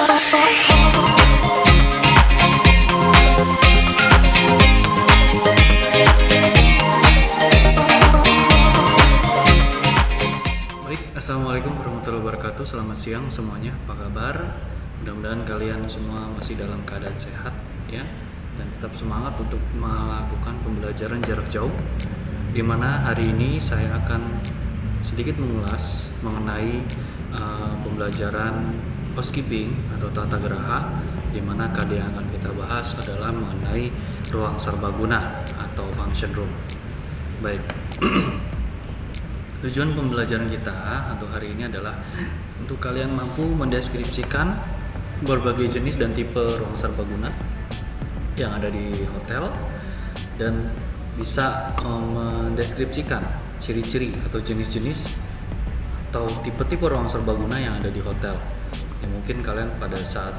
Assalamualaikum warahmatullahi wabarakatuh. Selamat siang semuanya, apa kabar? Mudah-mudahan kalian semua masih dalam keadaan sehat ya, dan tetap semangat untuk melakukan pembelajaran jarak jauh, dimana hari ini saya akan sedikit mengulas mengenai pembelajaran housekeeping atau tata geraha, dimana KD yang akan kita bahas adalah mengenai ruang serbaguna atau function room. Baik. Tujuan pembelajaran kita untuk hari ini adalah untuk kalian mampu mendeskripsikan berbagai jenis dan tipe ruang serbaguna yang ada di hotel, dan bisa mendeskripsikan ciri-ciri atau jenis-jenis atau tipe-tipe ruang serbaguna yang ada di hotel. Ya, mungkin kalian pada saat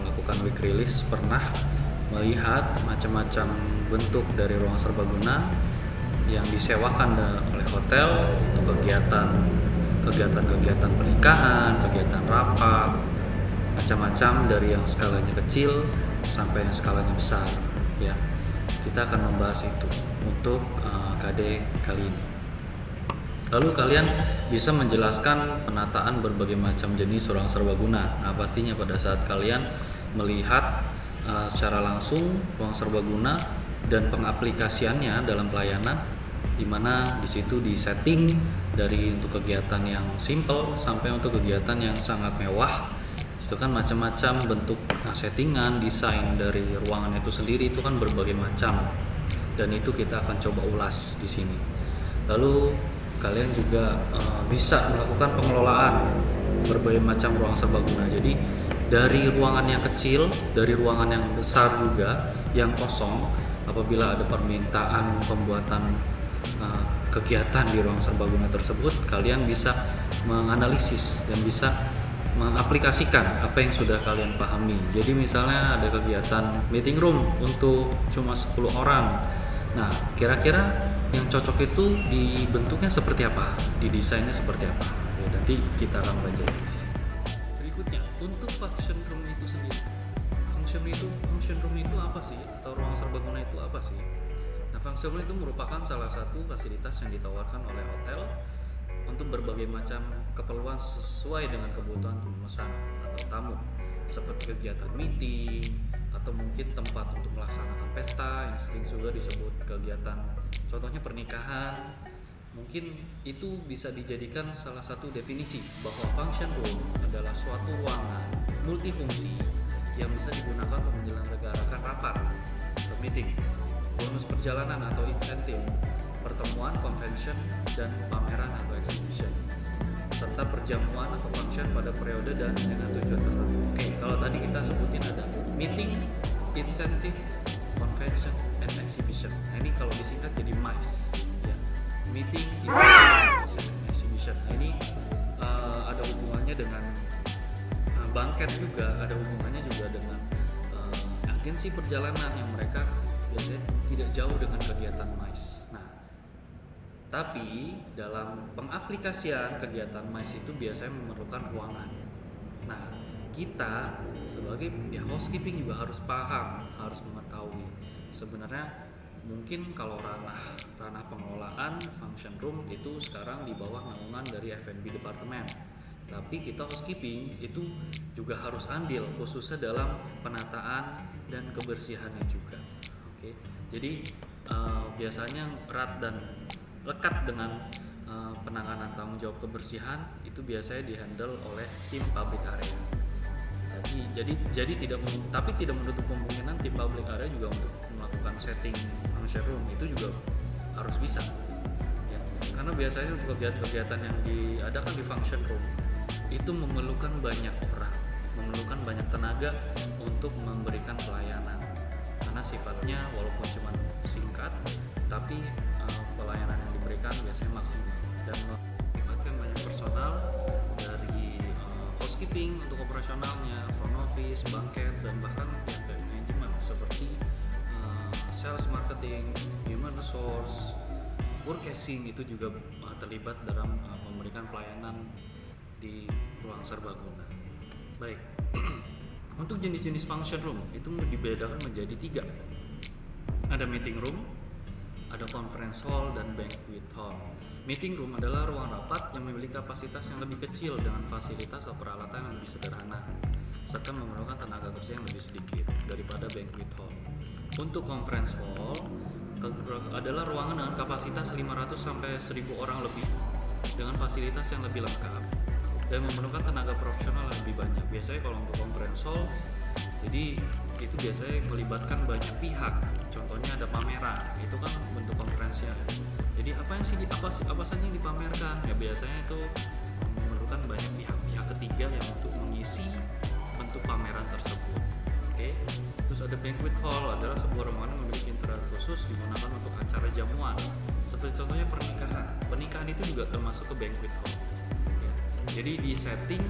melakukan week release pernah melihat macam-macam bentuk dari ruang serbaguna yang disewakan oleh hotel untuk kegiatan pernikahan, kegiatan rapat, macam-macam dari yang skalanya kecil sampai yang skalanya besar ya. Kita akan membahas itu untuk KD kali ini. Lalu kalian bisa menjelaskan penataan berbagai macam jenis ruang serbaguna. Nah, pastinya pada saat kalian melihat secara langsung ruang serbaguna dan pengaplikasiannya dalam pelayanan, di mana di situ disetting dari untuk kegiatan yang simple sampai untuk kegiatan yang sangat mewah. Itu kan macam-macam bentuk settingan, desain dari ruangan itu sendiri itu kan berbagai macam, dan itu kita akan coba ulas di sini. Lalu kalian juga bisa melakukan pengelolaan berbagai macam ruang serbaguna. Jadi dari ruangan yang kecil, dari ruangan yang besar juga yang kosong, apabila ada permintaan pembuatan kegiatan di ruang serbaguna tersebut, kalian bisa menganalisis dan bisa mengaplikasikan apa yang sudah kalian pahami. Jadi misalnya ada kegiatan meeting room untuk cuma 10 orang. Nah, kira-kira yang cocok itu dibentuknya seperti apa, didesainnya seperti apa. Ya, nanti kita akan pelajari di sini. Berikutnya, untuk function room itu sendiri. Function room itu apa sih? Atau ruang serbaguna itu apa sih? Nah, function room itu merupakan salah satu fasilitas yang ditawarkan oleh hotel untuk berbagai macam keperluan sesuai dengan kebutuhan pemesan atau tamu, seperti kegiatan meeting atau mungkin tempat untuk melaksanakan pesta yang sering juga disebut kegiatan, contohnya pernikahan. Mungkin itu bisa dijadikan salah satu definisi bahwa function room adalah suatu ruangan multifungsi yang bisa digunakan untuk menyelenggarakan rapat atau meeting, bonus perjalanan atau insentif, pertemuan, convention, dan pameran atau exhibition, serta perjamuan atau function pada periode dan dengan tujuan tertentu. Oke, kalau tadi kita sebutin ada meeting, insentif, convention, and exhibition. Nah, ini kalau disingkat jadi MICE ya. Meeting, insentif, and exhibition. Nah, ini ada hubungannya dengan banket juga, ada hubungannya juga dengan agensi perjalanan yang mereka biasanya tidak jauh dengan kegiatan MICE. Nah, tapi dalam pengaplikasian kegiatan MICE itu biasanya memerlukan ruangan. Nah, kita sebagai housekeeping juga harus paham, harus mengetahui sebenarnya mungkin kalau ranah pengelolaan function room itu sekarang di bawah naungan dari F&B departemen. Tapi kita housekeeping itu juga harus andil khususnya dalam penataan dan kebersihannya juga. Oke, jadi biasanya erat dan lekat dengan penanganan tanggung jawab kebersihan itu biasanya dihandle oleh tim public area. Jadi tidak menutup kemungkinan tim public area juga untuk melakukan setting function room itu juga harus bisa. Ya, karena biasanya untuk kegiatan yang diadakan di function room itu memerlukan banyak orang, memerlukan banyak tenaga untuk memberikan pelayanan. Karena sifatnya walaupun cuma singkat, tapi pelayanan yang diberikan biasanya maksimal dan melibatkan banyak personal dari housekeeping untuk operasionalnya, front office, banket, dan bahkan pihak manajemen seperti sales, marketing, human resource, purchasing itu juga terlibat dalam memberikan pelayanan di ruang serbaguna. Baik. Untuk jenis-jenis function room itu dibedakan menjadi 3. Ada meeting room, ada conference hall, dan banquet hall. Meeting room adalah ruang rapat yang memiliki kapasitas yang lebih kecil dengan fasilitas atau peralatan yang lebih sederhana, serta memerlukan tenaga kerja yang lebih sedikit daripada banquet hall. Untuk conference hall adalah ruangan dengan kapasitas 500 sampai 1000 orang lebih dengan fasilitas yang lebih lengkap dan memerlukan tenaga profesional yang lebih banyak. Biasanya kalau untuk conference hall, jadi itu biasanya melibatkan banyak pihak. Contohnya ada pameran, itu kan bentuk konferensinya. Jadi apa saja yang dipamerkan? Ya biasanya itu memerlukan banyak pihak ketiga yang untuk mengisi bentuk pameran tersebut. Oke. Terus ada banquet hall, adalah sebuah ruangan yang memiliki interior khusus digunakan untuk acara jamuan. Seperti contohnya pernikahan. Pernikahan itu juga termasuk ke banquet hall. Ya. Jadi di setting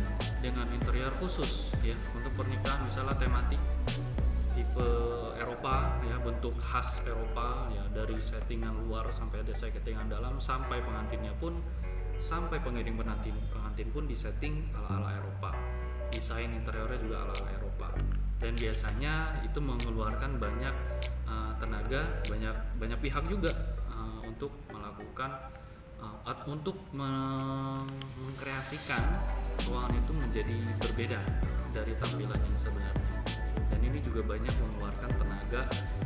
dengan interior khusus ya untuk pernikahan, misalnya tematik tipe Eropa ya, bentuk khas Eropa ya, dari settingan luar sampai ada settingan dalam, sampai pengantinnya pun, sampai pengiring pengantin pun disetting ala-ala Eropa. Desain interiornya juga ala-ala Eropa. Dan biasanya itu mengeluarkan banyak tenaga, banyak pihak juga untuk melakukan untuk mengkreasikan ruangan itu menjadi berbeda dari tampilan yang sebenarnya. Dan ini juga banyak mengeluarkan tenaga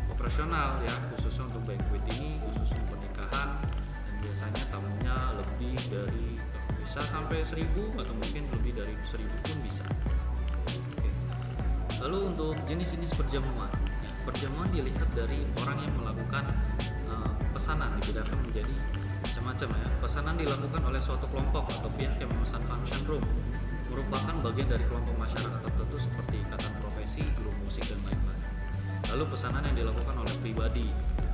operasional ya, khususnya untuk banquet ini, khususnya pernikahan, dan biasanya tamunya lebih dari, bisa sampai 1000 atau mungkin lebih dari 1000 pun bisa. Oke. Lalu untuk jenis-jenis perjamuan ya, perjamuan dilihat dari orang yang melakukan pesanan, dibedakan menjadi macam-macam ya. Pesanan dilakukan oleh suatu kelompok atau pihak yang memesan function room, merupakan bagian dari kelompok masyarakat tertentu seperti ikatan profesi, grup musik, dan lain-lain. Lalu pesanan yang dilakukan oleh pribadi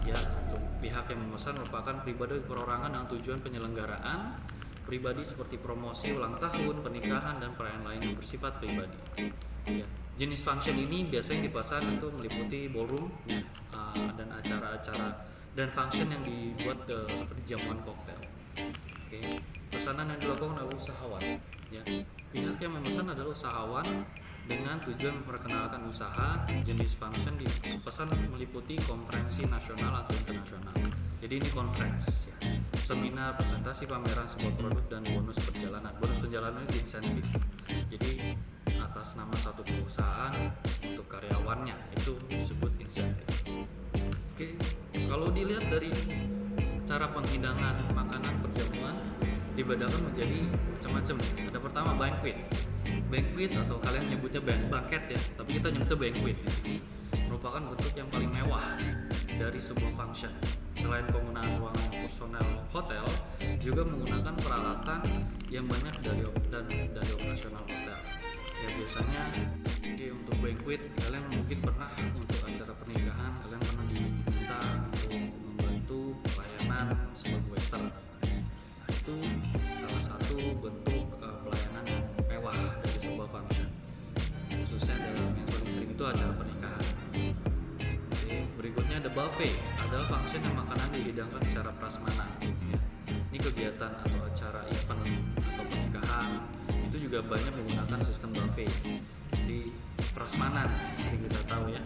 ya, untuk pihak yang memesan merupakan pribadi perorangan dengan tujuan penyelenggaraan pribadi seperti promosi, ulang tahun, pernikahan, dan perayaan lain yang bersifat pribadi ya. Jenis function ini biasanya dipesan itu meliputi ballroom ya, dan acara-acara dan function yang dibuat seperti jamuan koktail. Oke. Pesanan yang dilakukan oleh usahawan ya. Pihak yang memesan adalah usahawan dengan tujuan memperkenalkan usaha. Jenis function dipesan meliputi konferensi nasional atau internasional. Jadi ini conference ya. Seminar, presentasi, pameran sebuah produk, dan bonus perjalanan. Bonus perjalanan itu insentif. Jadi atas nama satu perusahaan untuk karyawannya itu disebut insentif. Oke. Kalau dilihat dari cara penghidangan makanan perjamuan dibedakan menjadi macam-macam. Ada pertama banquet. Banquet atau kalian nyebutnya banquet ya, tapi kita nyebutnya banquet di sini. Merupakan bentuk yang paling mewah dari sebuah function. Selain penggunaan ruangan personel hotel, juga menggunakan peralatan yang banyak dari operasional hotel. Ya biasanya untuk banquet kalian mungkin pernah untuk acara pernikahan kalian pernah diminta untuk membantu pelayanan sebagai waiter. Nah, itu salah satu bentuk pelayanan yang mewah dari sebuah function, khususnya dalam yang paling sering itu acara pernikahan. Oke, berikutnya ada buffet, adalah function yang makanan dihidangkan secara prasmanan ya. Ini kegiatan atau acara event atau pernikahan itu juga banyak menggunakan sistem buffet. Di prasmanan sering kita tahu ya.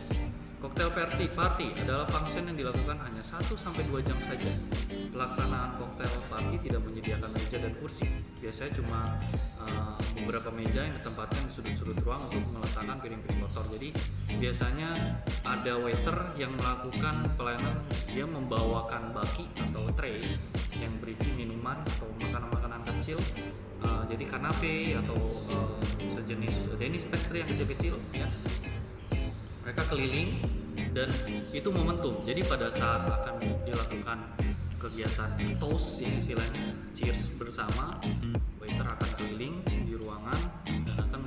Cocktail party adalah function yang dilakukan hanya 1-2 jam saja. Pelaksanaan cocktail party tidak menyediakan meja dan kursi. Biasanya cuma beberapa meja yang ditempatkan di sudut-sudut ruang untuk meletakkan piring-piring kotor. Jadi biasanya ada waiter yang melakukan pelayanan, dia membawakan baki atau tray yang berisi minuman atau makanan-makanan kecil, jadi kanape atau sejenis Danish pastry yang kecil-kecil ya. Mereka keliling dan itu momentum. Jadi pada saat akan dilakukan kegiatan toast yang istilahnya cheers bersama, waiter akan keliling di ruangan dan akan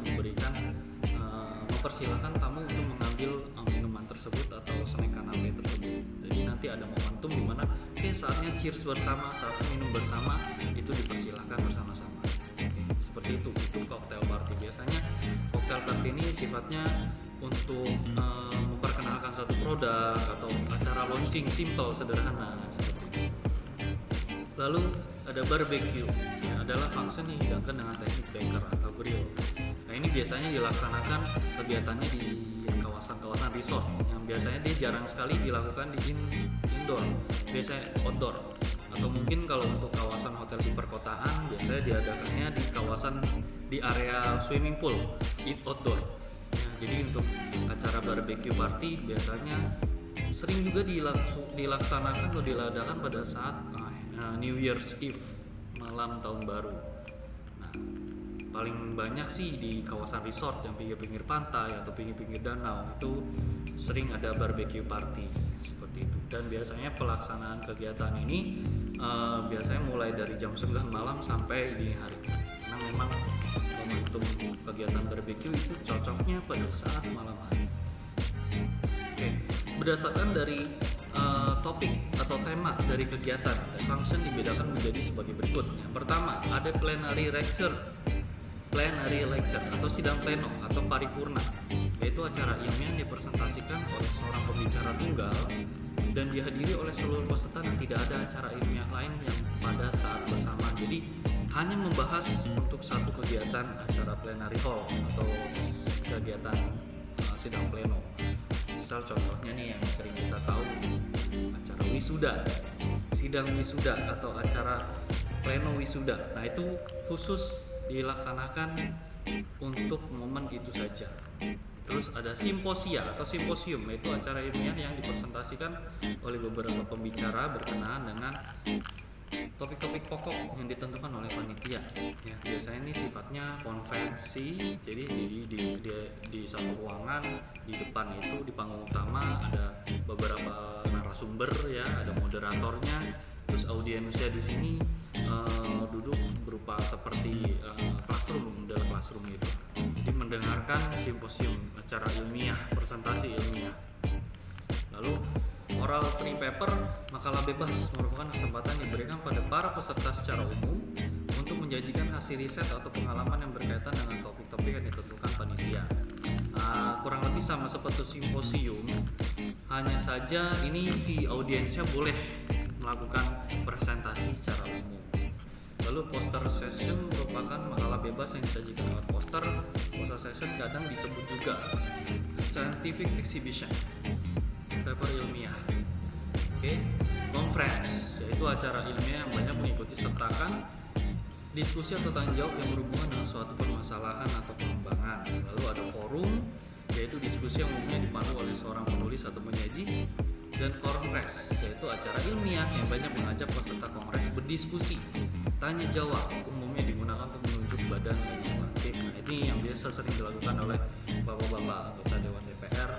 mempersilahkan tamu untuk mengambil minuman tersebut atau snack kanape tersebut. Jadi nanti ada momentum di mana saatnya cheers bersama, saatnya minum bersama, itu dipersilahkan bersama-sama. Seperti itu cocktail party. Biasanya cocktail party ini sifatnya untuk memperkenalkan suatu produk atau acara launching simple, sederhana seperti itu. Lalu ada barbecue ya, adalah function yang dihidangkan dengan teknik baker atau grill. Nah ini biasanya dilaksanakan kegiatannya di kawasan-kawasan resort yang biasanya dia jarang sekali dilakukan di indoor, biasanya outdoor. Atau mungkin kalau untuk kawasan hotel di perkotaan biasanya diadakannya di kawasan di area swimming pool, outdoor. Ya, jadi untuk acara barbecue party biasanya sering juga dilaksanakan atau diadakan pada saat New Year's Eve, malam tahun baru. Nah, paling banyak sih di kawasan resort yang pinggir-pinggir pantai atau pinggir-pinggir danau itu sering ada barbecue party seperti itu. Dan biasanya pelaksanaan kegiatan ini biasanya mulai dari jam 9 malam sampai dini hari. Karena memang momentum kegiatan barbecue itu cocoknya pada saat malam hari. Oke, berdasarkan dari topik atau tema dari kegiatan, function dibedakan menjadi sebagai berikut. Yang pertama, ada plenary lecture atau sidang pleno atau paripurna, yaitu acara ilmiah yang dipresentasikan oleh seorang pembicara tunggal dan dihadiri oleh seluruh peserta dan tidak ada acara ilmiah lain yang pada saat bersamaan. Jadi hanya membahas untuk satu kegiatan acara plenary hall atau kegiatan sidang pleno. Misal contohnya nih yang sering kita tahu, acara wisuda, sidang wisuda atau acara pleno wisuda. Nah itu khusus dilaksanakan untuk momen itu saja. Terus ada simposia atau simposium, yaitu acara ilmiah yang dipresentasikan oleh beberapa pembicara berkenaan dengan topik-topik pokok yang ditentukan oleh panitia. Ya, biasanya ini sifatnya konvensi, jadi di satu ruangan di depan itu di panggung utama ada beberapa narasumber ya, ada moderatornya, terus audiensnya di sini duduk berupa seperti model classroom gitu. Jadi mendengarkan simposium, acara ilmiah, presentasi ilmiah. Lalu oral free paper, makalah bebas merupakan kesempatan yang diberikan pada para peserta secara umum untuk menjanjikan hasil riset atau pengalaman yang berkaitan dengan topik-topik yang ditentukan panitia. Kurang lebih sama seperti simposium, hanya saja ini si audiensnya boleh melakukan presentasi secara umum. Lalu poster session merupakan makalah bebas yang disajikan lewat poster. Poster session kadang disebut juga scientific exhibition, paper ilmiah. Conference, yaitu acara ilmiah yang banyak mengikuti sertakan diskusi atau tanya jawab yang berhubungan dengan suatu permasalahan atau pengembangan. Lalu ada forum, yaitu diskusi yang umumnya dipandu oleh seorang penulis atau penyaji. Dan kongres, yaitu acara ilmiah yang banyak mengajak peserta kongres berdiskusi, tanya jawab, umumnya digunakan untuk menunjuk badan legislatif. Nah ini yang biasa sering dilakukan oleh bapak-bapak anggota Dewan DPR,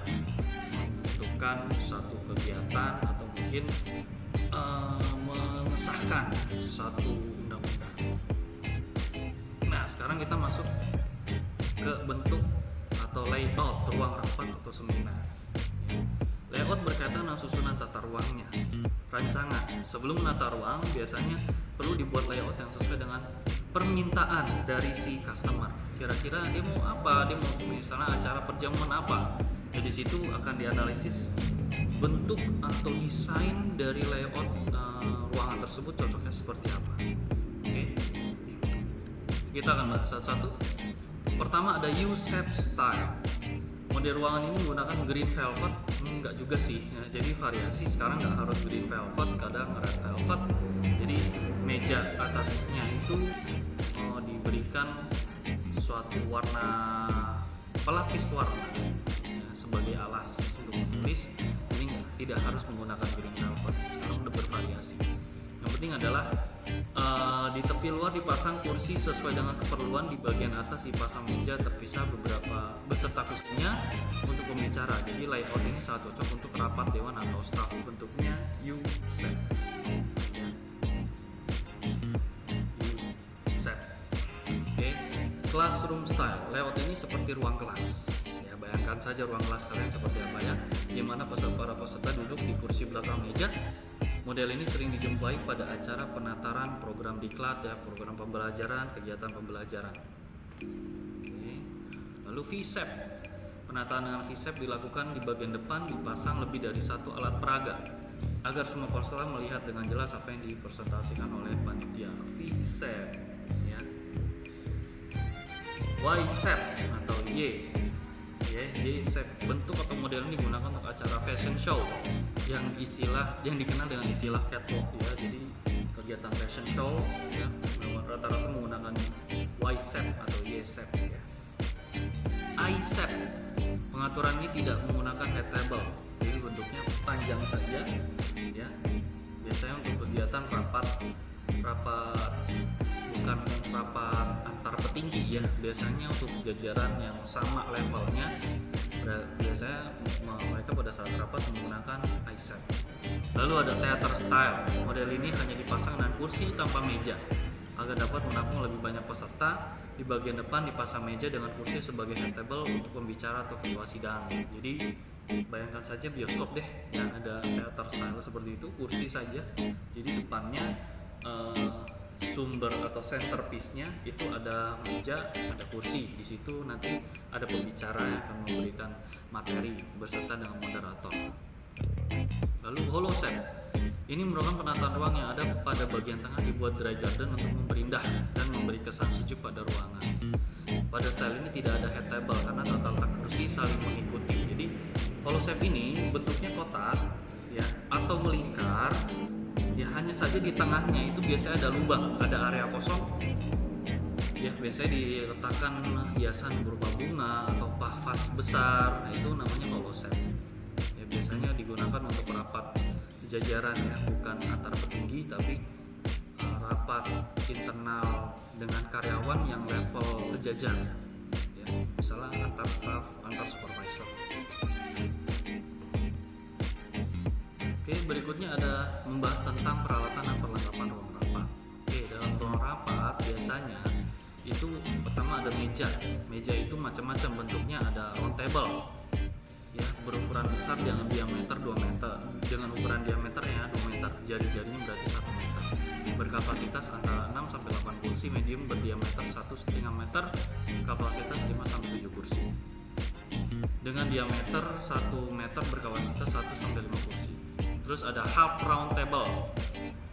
menentukan satu kegiatan atau mungkin mengesahkan satu undang-undang. Nah sekarang kita masuk ke bentuk atau layout ruang rapat atau seminar. Layout berkaitan dengan susunan tata ruangnya. Rancangan, sebelum menata ruang biasanya perlu dibuat layout yang sesuai dengan permintaan dari si customer. Kira-kira dia mau apa? Dia mau misalnya acara perjamuan apa? Jadi situ akan dianalisis bentuk atau desain dari layout ruangan tersebut cocoknya seperti apa. Oke. Kita akan bahas satu-satu. Pertama ada U-shape style. Model ruangan ini menggunakan green velvet, enggak juga sih ya, jadi variasi sekarang nggak harus green velvet, kadang red velvet. Jadi meja atasnya itu diberikan suatu warna pelapis warna ya, sebagai alas untuk menulis. Jadi tidak harus menggunakan green velvet, sekarang udah bervariasi. Yang penting adalah di tepi luar dipasang kursi sesuai dengan keperluan, di bagian atas dipasang meja terpisah beberapa beserta kursinya untuk pembicara. Jadi layout ini sangat cocok untuk rapat dewan atau staf, bentuknya U-shape. Oke. Classroom style, layout ini seperti ruang kelas. Ya, bayangkan saja ruang kelas kalian seperti apa ya, di mana para peserta duduk di kursi belakang meja. Model ini sering dijumpai pada acara penataran program diklat ya, program pembelajaran, kegiatan pembelajaran. Oke. Lalu V-shape. Penataan dengan V-shape dilakukan di bagian depan dipasang lebih dari satu alat peraga agar semua peserta melihat dengan jelas apa yang dipresentasikan oleh panitia. V-shape ya. Y-shape atau Y. Y-shape bentuk atau model ini digunakan untuk acara fashion show yang dikenal dengan istilah catwalk ya. Jadi kegiatan fashion show ya rata-rata menggunakan Y-shape atau Y-shape ya. I-shape, pengaturan ini tidak menggunakan head table, jadi bentuknya panjang saja ya. Biasanya untuk kegiatan rapat bukan rapat antar petinggi ya, biasanya untuk jajaran yang sama levelnya. Biasanya mereka pada saat rapat menggunakan I-shape. Lalu ada theater style, model ini hanya dipasang dengan kursi tanpa meja agar dapat menampung lebih banyak peserta. Di bagian depan dipasang meja dengan kursi sebagai head table untuk pembicara atau ketua sidang. Jadi bayangkan saja bioskop deh yang ada theater style seperti itu, kursi saja. Jadi depannya sumber atau centerpiece-nya itu ada meja, ada kursi. Di situ nanti ada pembicara yang akan memberikan materi beserta dengan moderator. Lalu hollow shape. Ini merupakan penataan ruang yang ada pada bagian tengah dibuat dry garden untuk memperindah dan memberi kesan sejuk pada ruangan. Pada style ini tidak ada head table karena total letak kursi saling mengikuti. Jadi hollow shape ini bentuknya kotak ya atau melingkar. Ya hanya saja di tengahnya itu biasanya ada lubang, ada area kosong. Ya biasanya diletakkan hiasan berupa bunga atau vas besar. Nah itu namanya hollow shape. Ya biasanya digunakan untuk rapat jajaran ya, bukan antar petinggi tapi rapat internal dengan karyawan yang level sejajar ya, misalnya antar staff, antar supervisor. Oke, berikutnya ada membahas tentang peralatan dan perlengkapan ruang rapat. Oke, dalam ruang rapat biasanya itu pertama ada meja. Meja itu macam-macam bentuknya, ada round table ya, berukuran besar dengan diameter 2 meter, dengan ukuran diameternya 2 meter, jari-jarinya berarti 1 meter, berkapasitas antara 6 sampai 8 kursi, medium berdiameter 1,5 meter, kapasitas 5 sampai 7 kursi, dengan diameter 1 meter, berkapasitas 1 sampai 5 kursi. Terus ada half round table,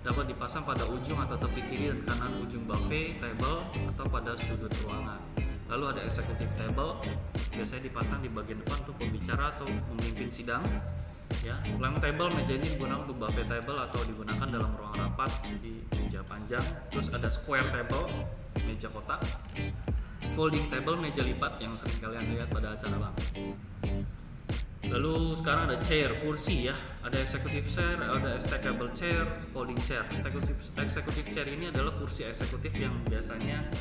dapat dipasang pada ujung atau tepi kiri dan kanan ujung buffet table atau pada sudut ruangan. Lalu ada executive table, biasanya dipasang di bagian depan untuk pembicara atau memimpin sidang. Ya, long table, meja ini digunakan untuk buffet table atau digunakan dalam ruang rapat di meja panjang. Terus ada square table, meja kotak. Folding table, meja lipat yang sering kalian lihat pada acara bank. Lalu sekarang ada chair, kursi ya. Ada executive chair, ada stackable chair, folding chair. Executive chair ini adalah kursi eksekutif yang biasanya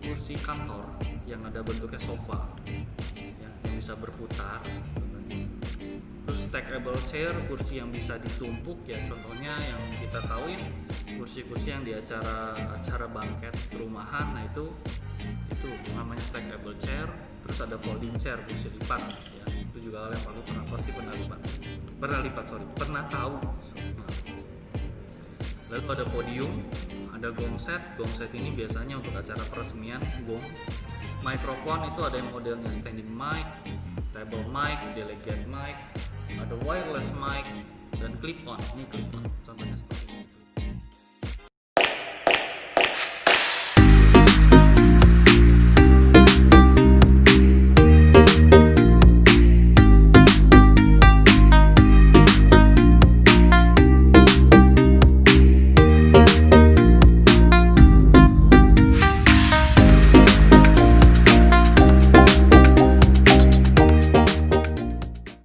kursi kantor yang ada bentuknya sofa ya, yang bisa berputar. Terus stackable chair, kursi yang bisa ditumpuk ya, contohnya yang kita tahuin kursi-kursi yang di acara banket rumahan. Nah itu namanya stackable chair. Terus ada folding chair, kursi lipat ya, itu juga kalian pernah tahu. Lalu ada podium, ada gong set. Gong set ini biasanya untuk acara peresmian gong. Mikrofon itu ada yang modelnya standing mic, table mic, delegate mic, ada wireless mic, dan clip on. Ini clip on, contohnya seperti